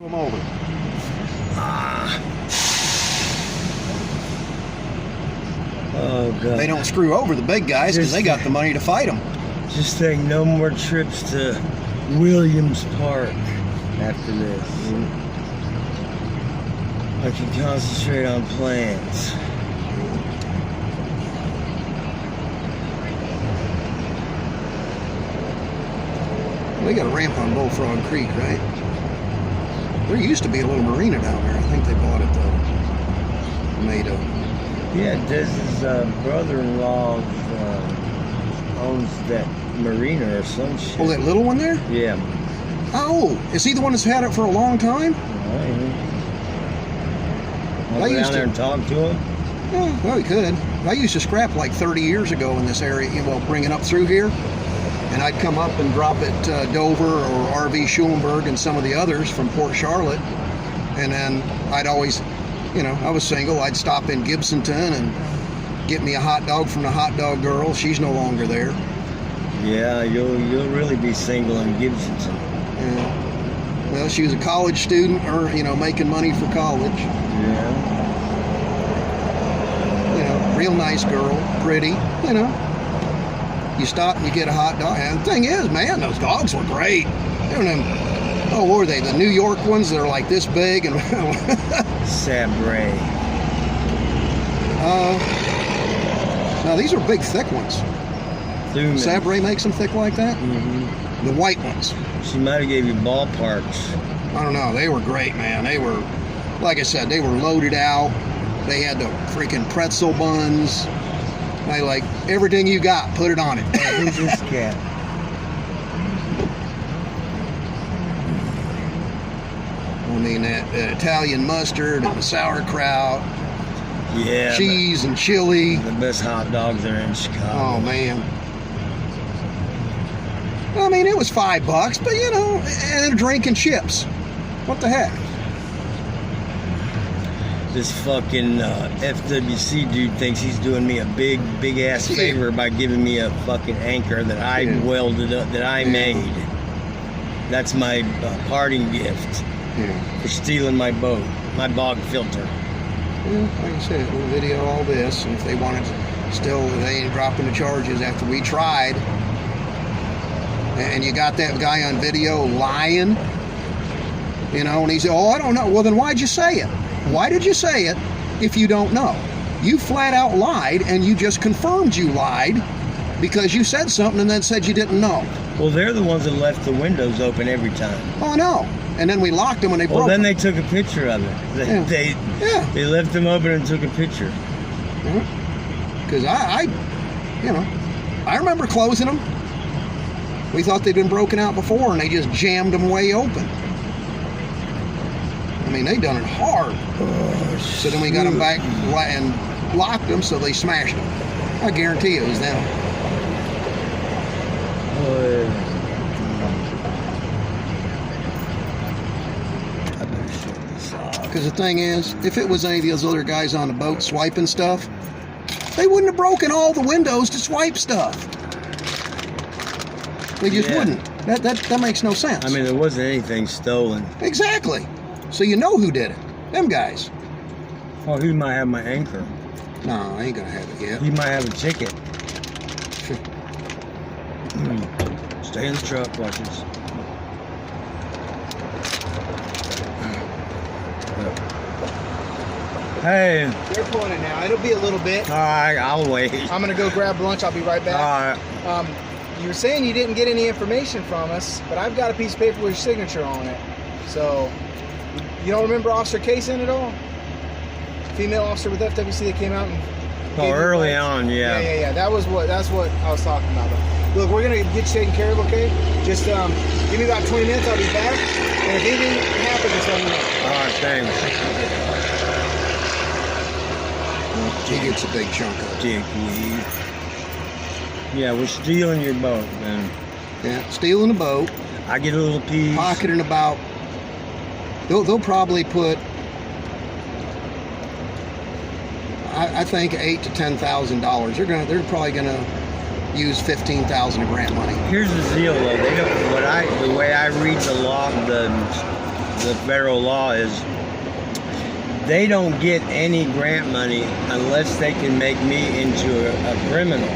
Come over. Oh, God. They don't screw over the big guys because they got the money to fight them. Just think no more trips to Williams Park after this. I can concentrate on plans. They got a ramp on Bullfrog Creek, right? There used to be a little marina down there. I think they bought it though. Made of. Yeah, Dez's brother-in-law owns that marina or some shit. Oh, that little one there? Yeah. Oh, is he the one that's had it for a long time? I'll go down there and talk to him. Oh, well, he could. I used to scrap like 30 years ago in this area, well, bring it up through here. And I'd come up and drop at Dover or RV Schulenburg and some of the others from Port Charlotte. And then I'd always, you know, I was single. I'd stop in Gibsonton and get me a hot dog from the hot dog girl. She's no longer there. Yeah, you'll really be single in Gibsonton. Yeah. Well, she was a college student, or you know, making money for college. Yeah. You know, real nice girl, pretty. You know, you stop and you get a hot dog. And the thing is, man, those dogs were great. They were them. Oh, what were they? The New York ones that are like this big and. Sabre. Now these are big, thick ones. Thuman. Sabre makes them thick like that? Mm-hmm. The white ones. She might have gave you ballparks. I don't know. They were great, man. They were, like I said, they were loaded out. They had the freaking pretzel buns. They like, everything you got, put it on it. Who's this cat? I mean, that Italian mustard and the sauerkraut, Yeah. cheese and chili. The best hot dogs are in Chicago. Oh, man. I mean, it was $5, but you know, and a drink and chips. What the heck? This fucking FWC dude thinks he's doing me a big ass favor by giving me a fucking anchor that I welded up, that I made. That's my parting gift for stealing my boat, my bog filter. Well, like I said, we'll video all this, and if they want it, still, they ain't dropping the charges after we tried. And you got that guy on video lying, you know, and he said, oh, I don't know. Well, then why'd you say it? Why did you say it if you don't know? You flat out lied, and you just confirmed you lied because you said something and then said you didn't know. Well, they're the ones that left the windows open every time. Oh, no. And then we locked them when they broke Well, then them. they took a picture of it. They left them open and took a picture. Because I remember closing them. We thought they'd been broken out before, and they just jammed them way open. I mean, they done it hard. Oh, so then we got them back and locked them, so they smashed them. I guarantee it was them. I better shut this off. Because the thing is, if it was any of those other guys on the boat swiping stuff, they wouldn't have broken all the windows to swipe stuff. They just wouldn't. That makes no sense. I mean, there wasn't anything stolen. Exactly. So you know who did it. Them guys. Well, he might have my anchor. No, I ain't gonna have it yet. He might have a ticket. Stay in the truck, watch this. Hey. They're pulling it now. It'll be a little bit. All right, I'll wait. I'm gonna go grab lunch. I'll be right back. All right. You were saying you didn't get any information from us, but I've got a piece of paper with your signature on it. So, you don't remember Officer Kaysen at all? Female officer with FWC that came out and. Oh, early on, yeah. Yeah. That's what I was talking about. Look, we're gonna get you taken care of, okay? Just give me about 20 minutes. I'll be back. And if anything happens, just let me know. All right, thanks. He gets a big chunk of it. Dickweed. Yeah, we're stealing your boat, man. Yeah, stealing a boat. I get a little piece. Pocketing about. They'll probably put. I think $8,000 to $10,000. They're probably gonna use $15,000 of grant money. Here's the deal, though. They don't. The way I read the law, the federal law is they don't get any grant money unless they can make me into a criminal.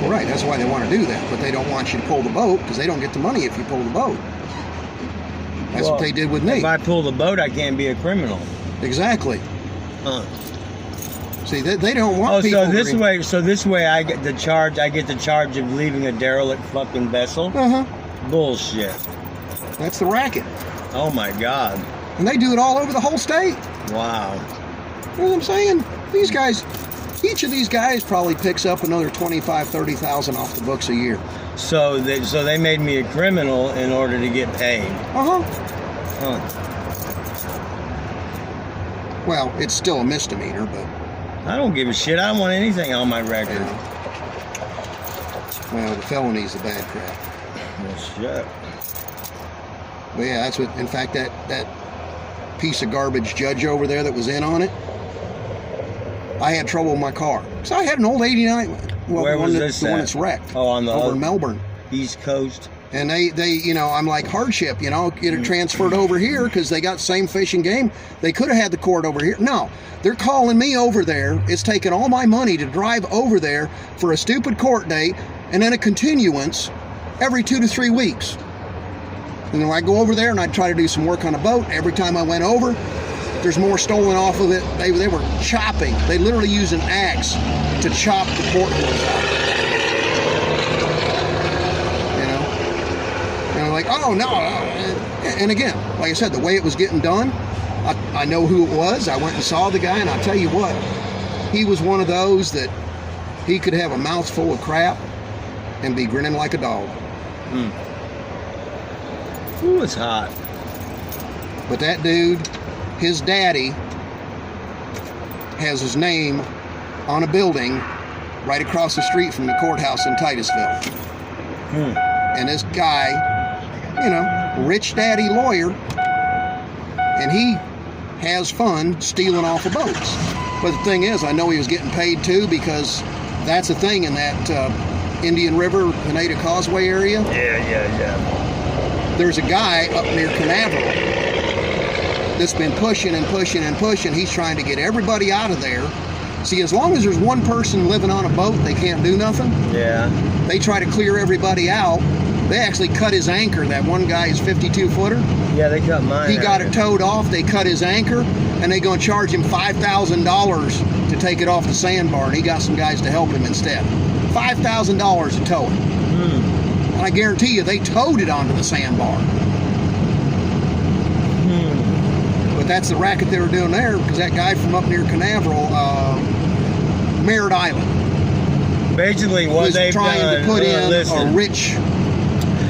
Well, right, that's why they want to do that, but they don't want you to pull the boat because they don't get the money if you pull the boat. That's Well, what they did with me. If I pull the boat, I can't be a criminal. Exactly. Huh. See, they don't want Oh, people. so this way, I get the charge. I get the charge of leaving a derelict fucking vessel. Uh huh. Bullshit. That's the racket, Oh my God. and they do it all over the whole state. Wow. You know what I'm saying? These guys, each of these guys probably picks up another 25, 30,000 off the books a year. So they made me a criminal in order to get paid. Uh huh. Huh. Well, it's still a misdemeanor, but I don't give a shit. I don't want anything on my record. you know. Well, the felony's the bad crap. Well, shit. Well, yeah, that's what. In fact, that piece of garbage judge over there that was in on it, I had trouble with my car. So I had an old '89. Well, Where the one was that- this the one at? that's wrecked Oh, on the over in Melbourne. East Coast. And they, you know, I'm like hardship, you know, get it transferred over here because they got same fish and game. They could have had the court over here. No, they're calling me over there. It's taking all my money to drive over there for a stupid court date and then a continuance every 2 to 3 weeks. And then I go over there and I try to do some work on a boat. Every time I went over, there's more stolen off of it. They were chopping. They literally used an axe to chop the portholes out. And I'm like, oh no. And again, like I said, the way it was getting done, I know who it was. I went and saw the guy, and I'll tell you what, he was one of those that he could have a mouthful of crap and be grinning like a dog. Ooh, it's hot. But that dude, his daddy, has his name on a building right across the street from the courthouse in Titusville. And this guy, you know, rich daddy lawyer, and he has fun stealing off of boats. But the thing is, I know he was getting paid too, because that's a thing in that Indian River, Pineda Causeway area. Yeah. There's a guy up near Canaveral that's been pushing and pushing and pushing. He's trying to get everybody out of there. See, as long as there's one person living on a boat, they can't do nothing. Yeah. They try to clear everybody out. They actually cut his anchor. That one guy's 52-footer. Yeah, they cut mine. He got it towed off. They cut his anchor, and they're going to charge him $5,000 to take it off the sandbar. And he got some guys to help him instead. $5,000 to tow it. And I guarantee you, they towed it onto the sandbar. But that's the racket they were doing there, because that guy from up near Canaveral, Merritt Island, Basically, what was they've trying done. to put in listen, a rich,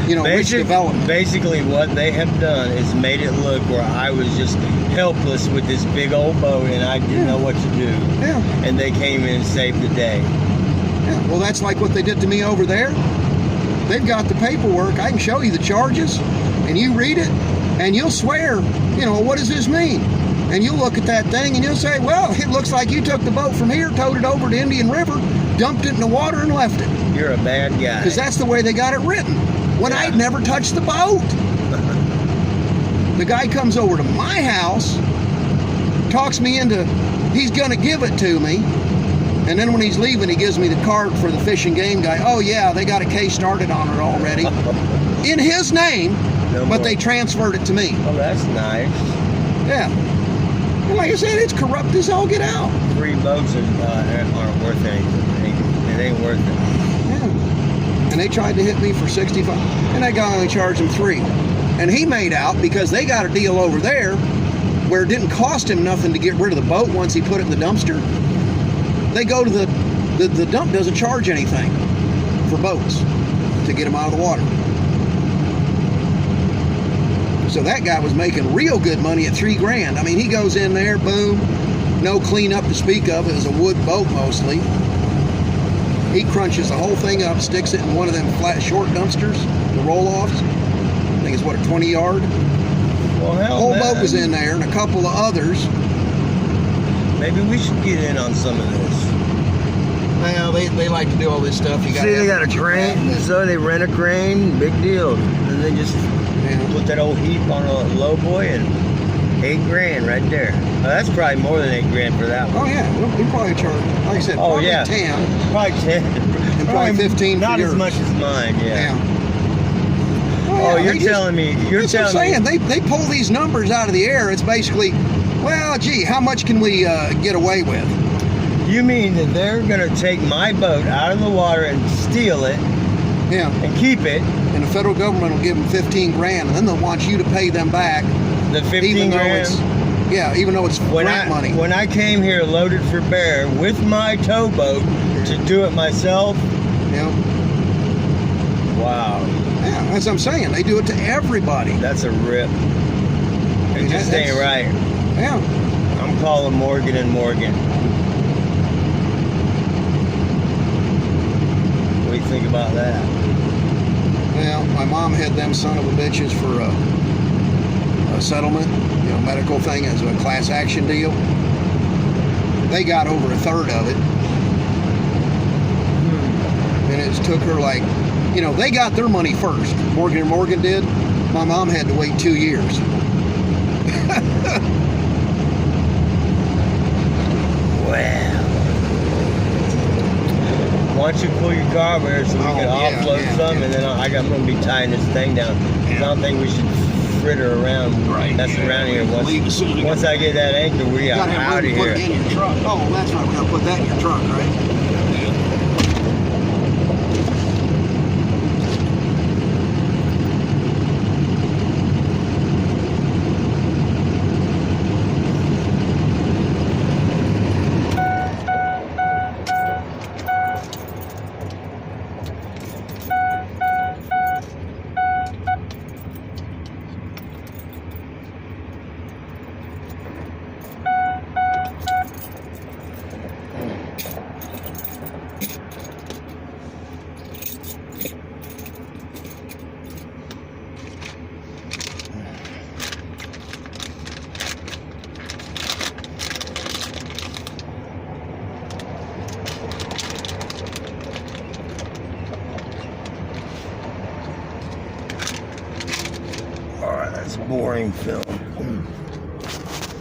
rich development. Basically, what they have done is made it look where I was just helpless with this big old boat and I didn't know what to do. Yeah. And they came in and saved the day. Yeah. Well, that's like what they did to me over there. They've got the paperwork. I can show you the charges, and you read it, and you'll swear, what does this mean? And you'll look at that thing, and you'll say, well, it looks like you took the boat from here, towed it over to Indian River, dumped it in the water, and left it. You're a bad guy. Because that's the way they got it written, when I'd never touched the boat. The guy comes over to my house, talks me into, he's going to give it to me, and then when he's leaving, he gives me the card for the Fish and Game guy. Oh, yeah, they got a case started on it already. In his name, but they transferred it to me. Oh, that's nice. Yeah. And like I said, it's corrupt as all get out. 3 boats aren't worth anything. It ain't worth it. Yeah. And they tried to hit me for 65, and that guy only charged him 3. And he made out, because they got a deal over there where it didn't cost him nothing to get rid of the boat once he put it in the dumpster. They go to the dump doesn't charge anything for boats to get them out of the water. So that guy was making real good money at $3,000. I mean, he goes in there, boom, no cleanup to speak of. It was a wood boat mostly. He crunches the whole thing up, sticks it in one of them flat short dumpsters, the roll-offs. I think it's a 20-yard. Well, hell, The whole man. boat was in there, and a couple of others. Maybe we should get in on some of this. Well, they like to do all this stuff. You See, they got a crane, so they rent a crane, big deal. And and they just Yeah. put that old heap on a low boy and $8,000 right there. Oh, that's probably more than $8,000 for that one. Oh yeah, we probably charge, like I said, Oh, probably yeah. 10. Probably 10. And probably 15 for Not yours. as much as mine, yeah. Yeah. Oh, yeah, you're they just- telling me. You're That's what I'm telling saying. me. They pull these numbers out of the air. It's basically, well, gee, how much can we get away with? You mean that they're going to take my boat out of the water and steal it Yeah. and keep it, And the federal government will give them 15 grand, and then they'll want you to pay them back, the 15 even though grand? it's, yeah, even though it's grant money. When I came here loaded for bear with my towboat to do it myself, Yeah. wow, Yeah, as I'm saying, they do it to everybody. that's a rip. It mean, just that's- ain't right. Yeah. I'm calling Morgan and Morgan. What do you think about that? Well, my mom had them son of a bitches for a settlement, medical thing as a class action deal. They got over a third of it. And it took her like, they got their money first. Morgan and Morgan did. My mom had to wait 2 years. Well, why don't you pull your car over here so we Oh, can yeah, offload yeah, some, yeah. and then I'm going to be tying this thing down. 'Cause I don't think we should fritter around, mess around here. Once I get that anchor, we are out of here. in your truck. Oh, that's right. We got to put that in your truck, right? All right, that's boring film.